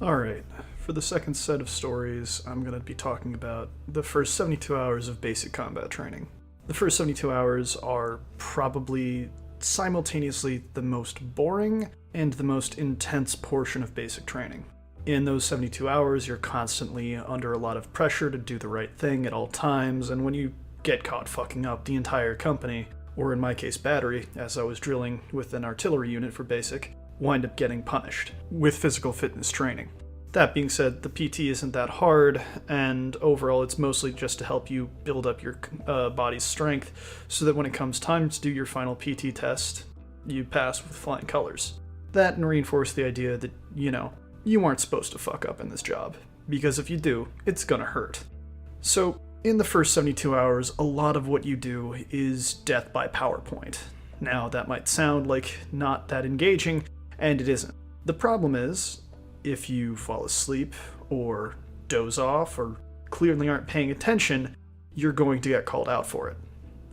Alright, for the second set of stories, I'm going to be talking about the first 72 hours of basic combat training. The first 72 hours are probably simultaneously the most boring and the most intense portion of basic training. In those 72 hours, you're constantly under a lot of pressure to do the right thing at all times, and when you get caught fucking up, the entire company, or in my case battery, as I was drilling with an artillery unit for basic, wind up getting punished with physical fitness training. That being said, the PT isn't that hard, and overall it's mostly just to help you build up your body's strength so that when it comes time to do your final PT test, you pass with flying colors. That and reinforce the idea that, you aren't supposed to fuck up in this job, because if you do, it's gonna hurt. So, in the first 72 hours, a lot of what you do is death by PowerPoint. Now, that might sound like not that engaging, and it isn't. The problem is, if you fall asleep, or doze off, or clearly aren't paying attention, you're going to get called out for it.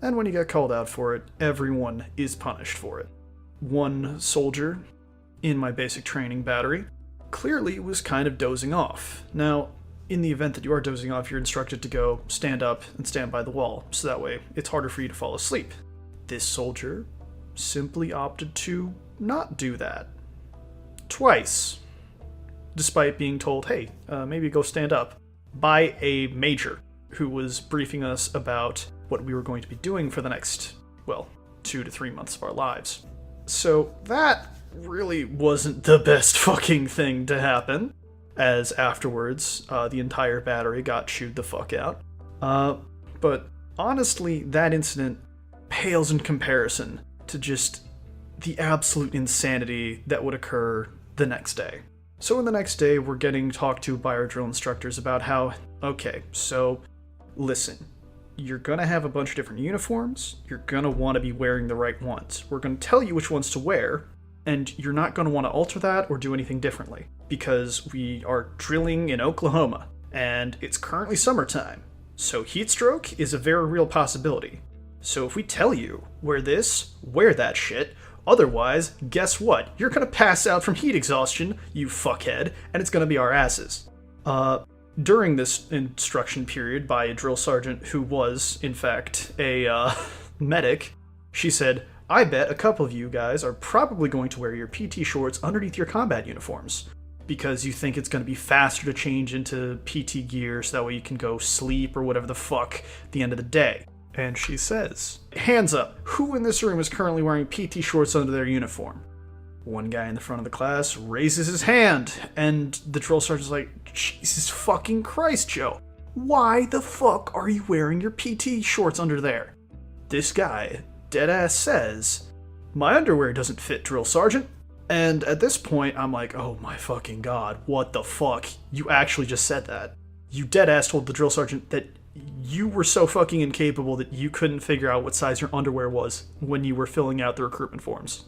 And when you get called out for it, everyone is punished for it. One soldier, in my basic training battery, clearly was kind of dozing off. Now, in the event that you are dozing off, you're instructed to go stand up and stand by the wall, so that way it's harder for you to fall asleep. This soldier simply opted to not do that. Twice. Despite being told, hey, maybe go stand up, by a major who was briefing us about what we were going to be doing for the next, 2 to 3 months of our lives. So that really wasn't the best fucking thing to happen, as afterwards, the entire battery got chewed the fuck out. But honestly, that incident pales in comparison to just the absolute insanity that would occur the next day. So in the next day, we're getting talked to by our drill instructors about how, okay, so listen, you're gonna have a bunch of different uniforms, you're gonna want to be wearing the right ones. We're gonna tell you which ones to wear, and you're not gonna want to alter that or do anything differently, because we are drilling in Oklahoma, and it's currently summertime, so heat stroke is a very real possibility. So if we tell you, wear this, wear that shit, otherwise, guess what? You're gonna pass out from heat exhaustion, you fuckhead, and it's gonna be our asses. During this instruction period by a drill sergeant who was, in fact, a medic, she said, I bet a couple of you guys are probably going to wear your PT shorts underneath your combat uniforms, because you think it's gonna be faster to change into PT gear so that way you can go sleep or whatever the fuck at the end of the day. And she says, hands up, who in this room is currently wearing PT shorts under their uniform? One guy in the front of the class raises his hand, and the drill sergeant's like, Jesus fucking Christ, Joe. Why the fuck are you wearing your PT shorts under there? This guy, deadass, says, my underwear doesn't fit, drill sergeant. And at this point, I'm like, oh my fucking god, what the fuck? You actually just said that. You deadass told the drill sergeant that you were so fucking incapable that you couldn't figure out what size your underwear was when you were filling out the recruitment forms.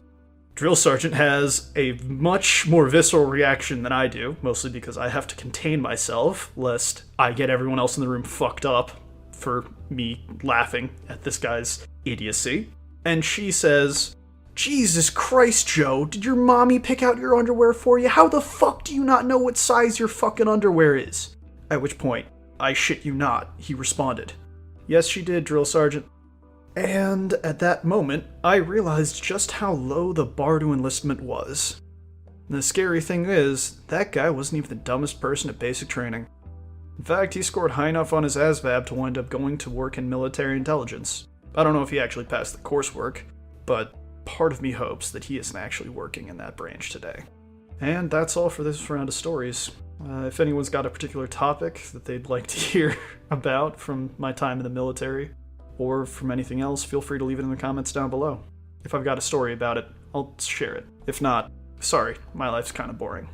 Drill sergeant has a much more visceral reaction than I do, mostly because I have to contain myself, lest I get everyone else in the room fucked up for me laughing at this guy's idiocy. And she says, Jesus Christ, Joe, did your mommy pick out your underwear for you? How the fuck do you not know what size your fucking underwear is? At which point, I shit you not, he responded. Yes, she did, drill sergeant. And at that moment, I realized just how low the bar to enlistment was. And the scary thing is, that guy wasn't even the dumbest person at basic training. In fact, he scored high enough on his ASVAB to wind up going to work in military intelligence. I don't know if he actually passed the coursework, but part of me hopes that he isn't actually working in that branch today. And that's all for this round of stories. If anyone's got a particular topic that they'd like to hear about from my time in the military, or from anything else, feel free to leave it in the comments down below. If I've got a story about it, I'll share it. If not, sorry, my life's kind of boring.